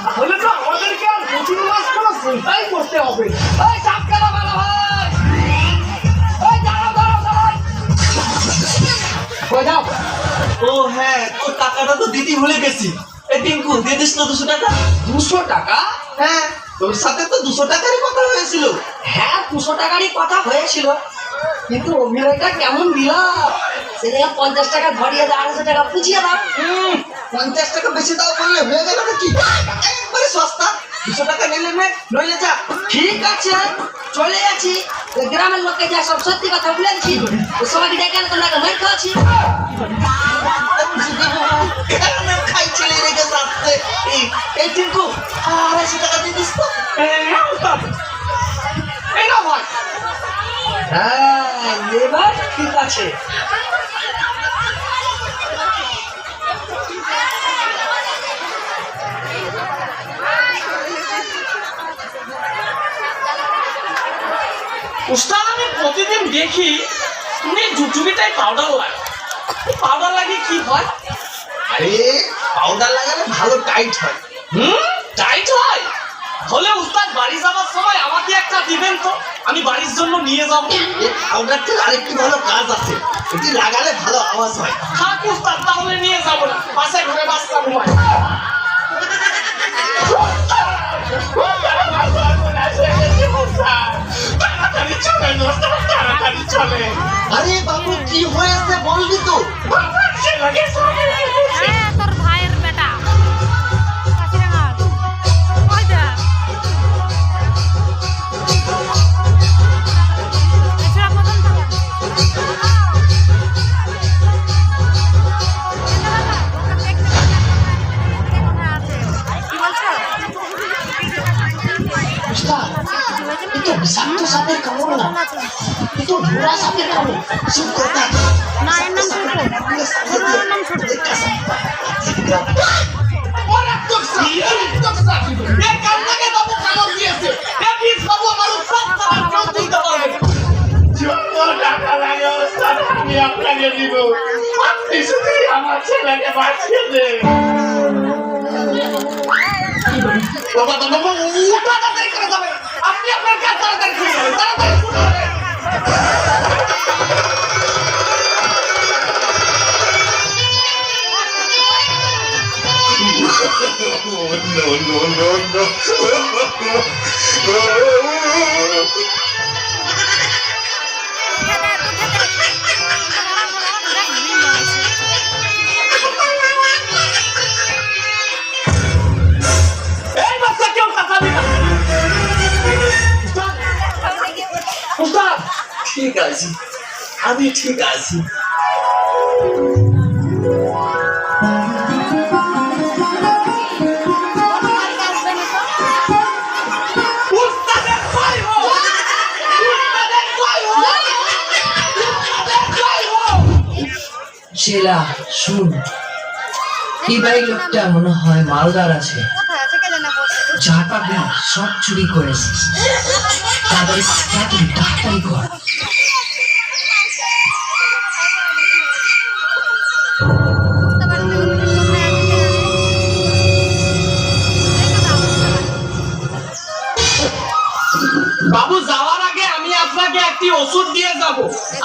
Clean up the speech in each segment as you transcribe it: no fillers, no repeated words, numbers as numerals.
তাহলে তো আমাদেরকে আর 2-3 মাস কোনো চিন্তাই করতে হবে। ওই চাপ কেন ভালো ভাই, ওই দাঁড়াও দাঁড়াও দাঁড়াও, কই যাও? ও হ্যাঁ, তোর টাকাটা তো দিতে ভুলে গেছি। এই টিঙ্কু দিয়ে দিস না 200 টাকা। 200 টাকা? হ্যাঁ, তোর সাথে তো 200 টাকারই কথা হয়েছিল। হ্যাঁ 200 টাকারই কথা হয়েছিল, কিন্তু অভিনয়টা কেমন দিলাম? সে 50 টাকা ধরিয়ে দাও, 250 টাকা পুজিয়ে দাও। 50 টাকা বেশি দাও বললে হয়ে গেল নাকি? একবারে সস্তা। 200 টাকা নিলে নে, নইলে যা। ঠিক আছে চলে যাচ্ছি, গ্রামের লোককে যা সব সত্যি কথা বলেছি সবাইকে ডেকে আনে, তোমরা মার খাওয়াচ্ছি। খাই ছেলে রেখে যাচ্ছে। এই টিঙ্কু 250 টাকা দিয়ে দিস তো। এই না ভাই, হ্যাঁ এবার ঠিক আছে। উস্তাদ আমি প্রতিদিন দেখি তুমি জুজুবিটাই পাউডার লাগিয়ে কি হয়? আরে পাউডার লাগালে ভালো টাইট হয়। টাইট হয়? হলে উস্তাদ বাড়ি যাওয়ার সময় আমাকে একটা দিবেন তো, আমি বাড়ির জন্য নিয়ে যাবো। এই পাউডারটার আরেকটি ভালো কাজ আছে, এটি লাগালে ভালো আওয়াজ হয়। থাক উস্তাদ, তাহলে নিয়ে যাবো না, পাশে ঘরে বাচ্চা ঘুমায়। আরে বাবু কি হয়েছে বলবি তো? তোর ভাইয়ের বেটা কাজিরাঙ্গার ওই যা এছাড়া প্রথম থেকে কি বলছো? এটা বিষাক্ত সাপের কামড় না, এটা ঘোড়া সাপের কামড়। চুপ কর থাক। না এর নাম ছোট, ওর নাম ছোট। আমি আপনাকে দিব, আপনি শুধু আমার ছেলেকে বাঁচিয়ে দেন। বাবা বাবা তাড়াতাড়ি করে যাবেন, আপনি আপনার কাজ তাড়াতাড়ি করে যাবেন, তাড়াতাড়ি করে এই বাচ্চা কেউ কথা দিবে না। উস্তাদ ঠিক আছে, আমি ঠিক আছি। উস্তাদের কই হো, উস্তাদের কই হো, উস্তাদের কই হো। ছেলা শুন, এই বাড়ির লোকটা মনে হয় মালদার আছে, কোথায় আছে কে জানে বলছে? যা পাবি সব চুরি করেছে। তাড়াতাড়ি তাড়াতাড়ি তাড়াতাড়ি কর। বাবু যাওয়ার আগে আমি আপনাকে একটি ওষুধ দিয়ে যাব,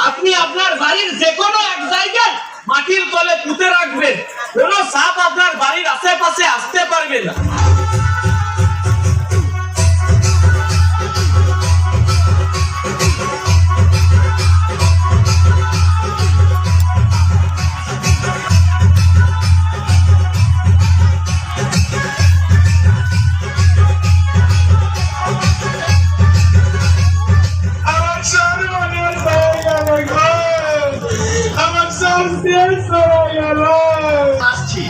আপনি আপনার বাড়ির যে কোনো এক জায়গায় মাটির তলে পুঁতে রাখবেন, কোনো সাপ আপনার বাড়ির আশেপাশে আসতে পারবে না। আসছি।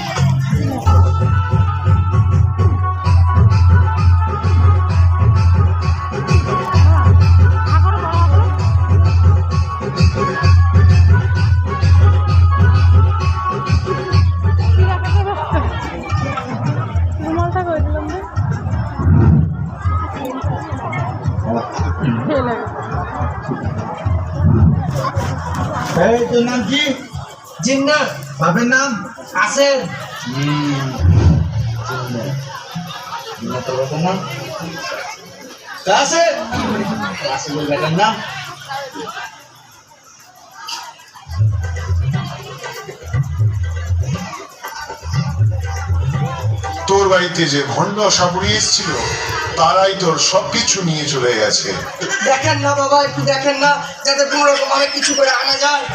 এই তোর নাম কি? জিন্না। বাপের নাম? আসেন। তোর বেটার নাম কাসেম। কাসেমের বেটার নাম তোর বাড়িতে যে ভণ্ড সাপুড়ি এসেছিল তারাই তোর সবকিছু নিয়ে চলে গেছে। দেখেন না বাবা, একটু দেখেন না, যাতে কোনো রকম অনেক কিছু করে আনা যায়।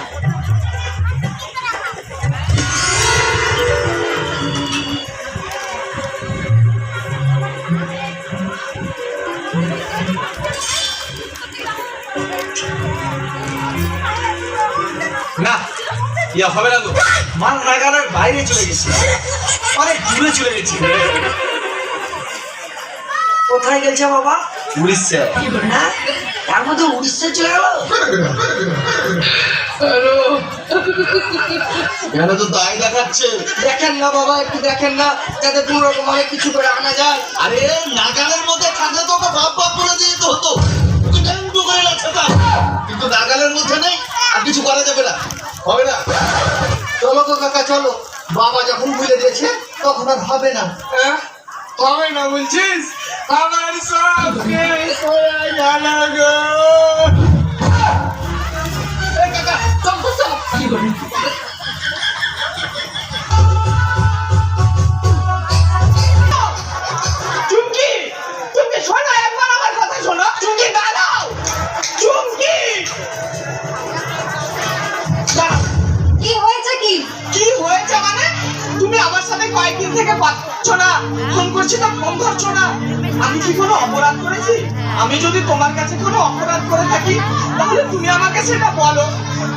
না, ইয়া হবে না তো। মাল নাগালের বাইরে চলে গেছে, অনেক দূরে চলে গেছে। কোথায় গেছে বাবা? উড়িষ্যা। হ্যাঁ, তার মধ্যে উড়িষ্যা চলে গেল। এখানে তো তাই দেখাচ্ছে। দেখেন না বাবা, একটু দেখেন না, যাতে কোনো রকম অনেক কিছু করে আনা যায়। আরে নাগালের মধ্যে থাকলে তো ওকে বাপ বাপ বলে দিয়ে হতো, ওকে ড্যান্ডু করে লাগছে তা। কিন্তু নাগালের মধ্যে নেই, আর কিছু করা যাবে না, হবে না। চলো তো কাকা চলো, বাবা যখন ভুলে দিয়েছে তখন আর হবে না। হ্যাঁ? হবে না বলছিস? আমার সব শেষ হয়ে গেল গো। এই কাকা, চল তো চল। চুমকি, চুমকি শোনো, একবার আমার কথা শোনো। চুমকি দাঁড়াও, চুমকি দাঁড়াও। কি হয়েছে কি? কি হয়েছে মানে? তুমি আমার সাথে কয়েকদিন থেকে পাচ্ছ না, ফোন করছি তো ফোন ধরছো না। আমি কি কোনো অপরাধ করেছি? আমি যদি তোমার কাছে কোনো অপরাধ করে থাকি তাহলে তুমি আমাকে সেটা বলো,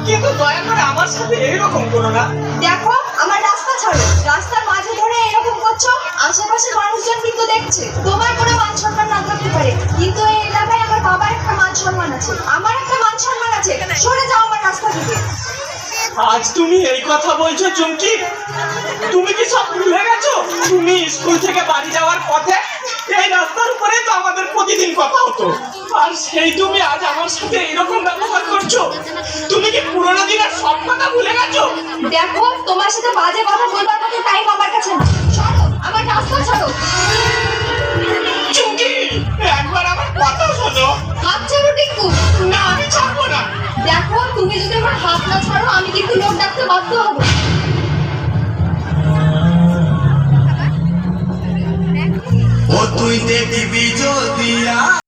কিন্তু দয়া করে আমার সাথে এইরকম করো না। দেখো আমার রাস্তা ছাড়ো, রাস্তার মাঝে ধরে এরকম করছো, আশেপাশের মানুষজন কিন্তু দেখছে। তোমার কোনো মান সম্মান না থাকতে পারে, কিন্তু এই এলাকায় আমার বাবার একটা মান সম্মান আছে, আমার একটা মান সম্মান আছে। সরে যাও আমার রাস্তা থেকে। আজ তুমি এই কথা বলছো চুমকি? তুমি কি সব ভুলে গেছো? তুমি স্কুল থেকে বাড়ি যাওয়ার পথে এই রাস্তার উপরে তো আমাদের প্রতিদিন কথা হতো, আর সেই তুমি আজ আমার সাথে এরকম ব্যবহার করছো? তুমি কি পুরোনো দিনের সব কথা ভুলে গেছো? দেখো তোমার সাথে বাজে কথা বলবার মতো টাইম আমার কাছে না। সরো, আমার রাস্তা ছাড়ো। চুমকি, একবার আমার কথা শোনো। হাত ছাড়ো টিকু। না, আমি ছাড়বো না। দেখো তুমি যদি আমার হাত না ছাড়ো আমি কিন্তু লোক ডাকতে বাধ্য হবো। ও তুই দেখবি যদি